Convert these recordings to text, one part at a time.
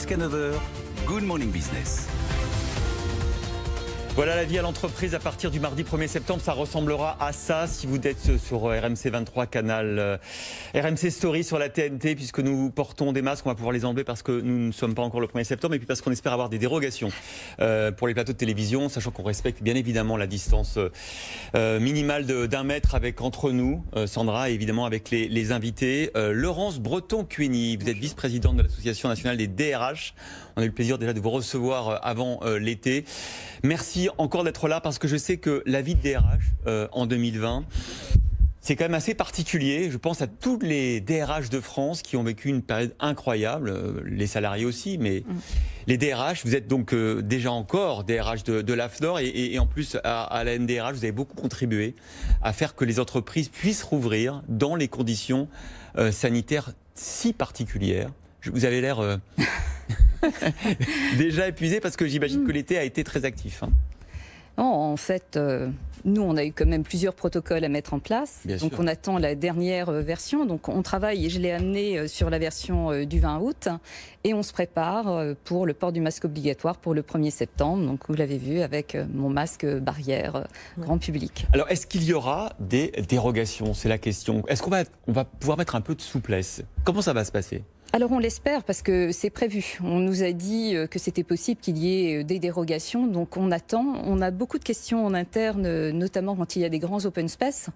jusqu'à 9 h, Good Morning Business. Voilà la vie à l'entreprise à partir du mardi 1er septembre, ça ressemblera à ça si vous êtes sur RMC 23 canal RMC Story sur la TNT, puisque nous portons des masques, on va pouvoir les enlever parce que nous ne sommes pas encore le 1er septembre et puis parce qu'on espère avoir des dérogations pour les plateaux de télévision, sachant qu'on respecte bien évidemment la distance minimale d'1 mètre avec entre nous, Sandra, et évidemment avec les invités. Laurence Breton-Cueny, vous êtes vice-présidente de l'Association nationale des DRH. On a eu le plaisir déjà de vous recevoir avant l'été. Merci encore d'être là parce que je sais que la vie de DRH en 2020, c'est quand même assez particulier. Je pense à tous les DRH de France qui ont vécu une période incroyable, les salariés aussi, mais les DRH, vous êtes donc déjà encore DRH de l'AFNOR et en plus à la NDRH, vous avez beaucoup contribué à faire que les entreprises puissent rouvrir dans les conditions sanitaires si particulières. Vous avez l'air déjà épuisé parce que j'imagine que l'été a été très actif. Non, en fait, nous, on a eu quand même plusieurs protocoles à mettre en place. Bien donc, sûr. on attend la dernière version. Donc, on travaille, et je l'ai amené sur la version du 20 août. Et on se prépare pour le port du masque obligatoire pour le 1er septembre. Donc, vous l'avez vu, avec mon masque barrière grand public. Alors, est-ce qu'il y aura des dérogations? C'est la question. Est-ce qu'on va pouvoir mettre un peu de souplesse? Comment ça va se passer? Alors on l'espère parce que c'est prévu. On nous a dit que c'était possible qu'il y ait des dérogations, donc on attend. On a beaucoup de questions en interne, notamment quand il y a des grands open space,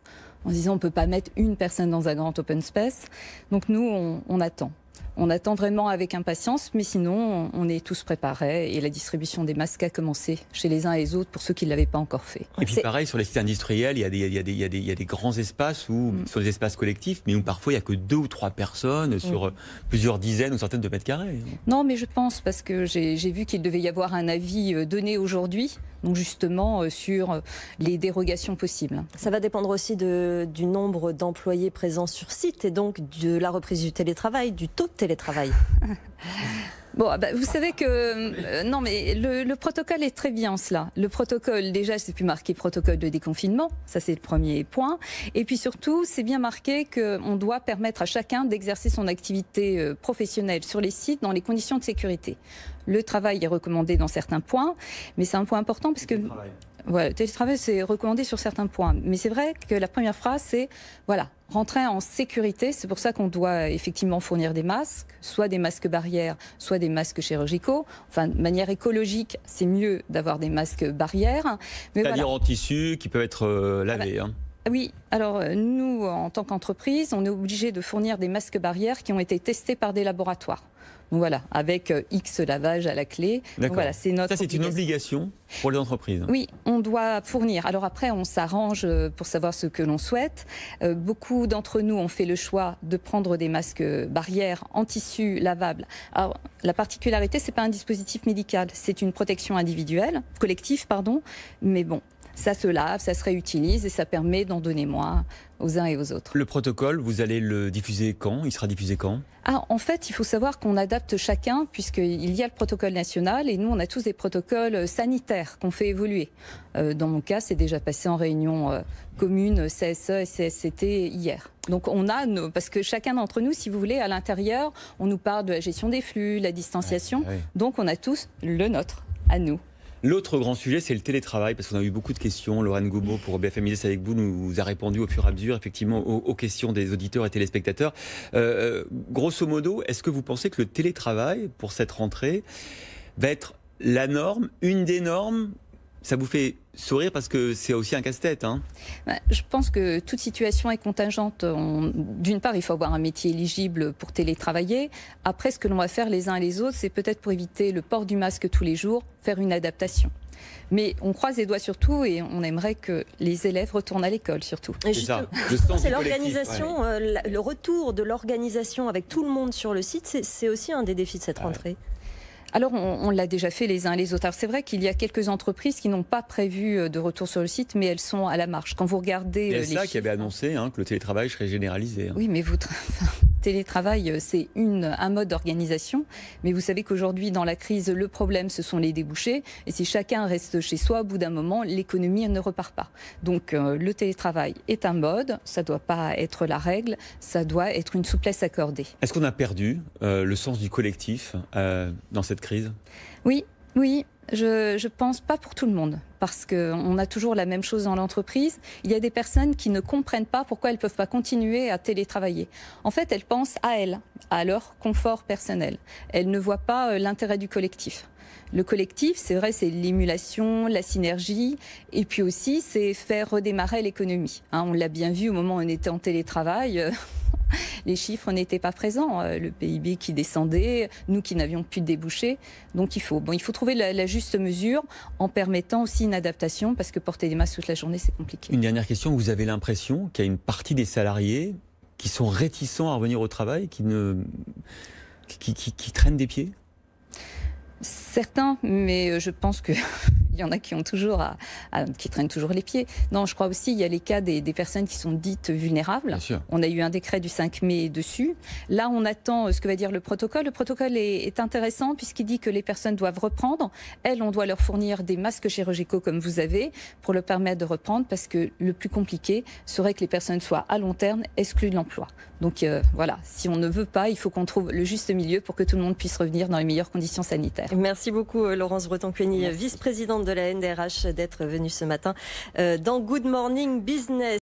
en disant on ne peut pas mettre une personne dans un grand open space. Donc nous, on attend. On attend vraiment avec impatience, mais sinon, on est tous préparés et la distribution des masques a commencé chez les uns et les autres pour ceux qui ne l'avaient pas encore fait. Et puis pareil, sur les sites industriels, il y a des grands espaces où, sur des espaces collectifs, mais où parfois il n'y a que 2 ou 3 personnes sur plusieurs dizaines ou centaines de mètres carrés. Non, mais je pense, parce que j'ai vu qu'il devait y avoir un avis donné aujourd'hui, donc justement sur les dérogations possibles. Ça va dépendre aussi du nombre d'employés présents sur site et donc de la reprise du télétravail, du taux de télétravail. Bon, bah, vous savez que non, mais le protocole est très bien cela. Le protocole, déjà, c'est plus marqué protocole de déconfinement, ça c'est le premier point. Et puis surtout, c'est bien marqué qu'on doit permettre à chacun d'exercer son activité professionnelle sur les sites dans les conditions de sécurité. Le travail est recommandé dans certains points, mais c'est un point important parce que voilà, le télétravail c'est recommandé sur certains points. Mais c'est vrai que la première phrase c'est voilà, rentrer en sécurité. C'est pour ça qu'on doit effectivement fournir des masques, soit des masques barrières, soit des masques chirurgicaux. Enfin, de manière écologique, c'est mieux d'avoir des masques barrières. C'est-à-dire en tissu qui peuvent être lavés. Voilà. Oui, alors nous, en tant qu'entreprise, on est obligé de fournir des masques barrières qui ont été testés par des laboratoires. Donc voilà, avec X lavage à la clé. Donc voilà, c'est notre Ça, c'est une obligation pour les entreprises. Oui, on doit fournir. Alors après, on s'arrange pour savoir ce que l'on souhaite. Beaucoup d'entre nous ont fait le choix de prendre des masques barrières en tissu lavable. Alors, la particularité, c'est pas un dispositif médical, c'est une protection individuelle, collective, pardon. Mais bon, ça se lave, ça se réutilise et ça permet d'en donner moins aux uns et aux autres. Le protocole, vous allez le diffuser quand? Il sera diffusé quand? En fait, il faut savoir qu'on adapte chacun, puisqu'il y a le protocole national et nous, on a tous des protocoles sanitaires qu'on fait évoluer. Dans mon cas, c'est déjà passé en réunion commune CSE et CSCT hier. Donc on a, parce que chacun d'entre nous, si vous voulez, à l'intérieur, on nous parle de la gestion des flux, la distanciation. Donc on a tous le nôtre, à nous. L'autre grand sujet, c'est le télétravail, parce qu'on a eu beaucoup de questions. Laurent Goubeau, pour BFM Business avec vous, nous a répondu au fur et à mesure, effectivement, aux questions des auditeurs et téléspectateurs. Grosso modo, est-ce que vous pensez que le télétravail, pour cette rentrée, va être la norme, une des normes? Ça vous fait sourire parce que c'est aussi un casse-tête, hein? Je pense que toute situation est contingente. D'une part, il faut avoir un métier éligible pour télétravailler. Après, ce que l'on va faire les uns et les autres, c'est peut-être pour éviter le port du masque tous les jours, faire une adaptation. Mais on croise les doigts surtout et on aimerait que les élèves retournent à l'école surtout. Et justement, c'est l'organisation, le retour de l'organisation avec tout le monde sur le site, c'est aussi un des défis de cette rentrée. Alors, on l'a déjà fait les uns et les autres. Alors, c'est vrai qu'il y a quelques entreprises qui n'ont pas prévu de retour sur le site, mais elles sont à la marche. Quand vous regardez PSA qui avait annoncé que le télétravail serait généralisé. Oui, mais télétravail, c'est un mode d'organisation, mais vous savez qu'aujourd'hui, dans la crise, le problème, ce sont les débouchés. Et si chacun reste chez soi, au bout d'un moment, l'économie ne repart pas. Donc, le télétravail est un mode, ça ne doit pas être la règle, ça doit être une souplesse accordée. Est-ce qu'on a perdu le sens du collectif dans cette crise ? Oui. Je pense pas pour tout le monde, parce qu'on a toujours la même chose dans l'entreprise. Il y a des personnes qui ne comprennent pas pourquoi elles ne peuvent pas continuer à télétravailler. En fait, elles pensent à elles, à leur confort personnel. Elles ne voient pas l'intérêt du collectif. Le collectif, c'est vrai, c'est l'émulation, la synergie, et puis aussi, c'est faire redémarrer l'économie. On l'a bien vu au moment où on était en télétravail. Les chiffres n'étaient pas présents, le PIB qui descendait, nous qui n'avions plus de débouchés. Donc il faut trouver la juste mesure en permettant aussi une adaptation, parce que porter des masques toute la journée, c'est compliqué. Une dernière question, vous avez l'impression qu'il y a une partie des salariés qui sont réticents à revenir au travail, qui traînent des pieds ? Certains, mais je pense qu'il y en a qui ont qui traînent toujours les pieds. Non, je crois aussi il y a les cas des personnes qui sont dites vulnérables. On a eu un décret du 5 mai dessus. Là, on attend ce que va dire le protocole. Le protocole est intéressant puisqu'il dit que les personnes doivent reprendre. Elles, on doit leur fournir des masques chirurgicaux comme vous avez pour leur permettre de reprendre, parce que le plus compliqué serait que les personnes soient à long terme exclues de l'emploi. Donc voilà, si on ne veut pas, il faut qu'on trouve le juste milieu pour que tout le monde puisse revenir dans les meilleures conditions sanitaires. Merci beaucoup Laurence Breton-Cueny, vice-présidente de la NDRH, d'être venue ce matin dans Good Morning Business.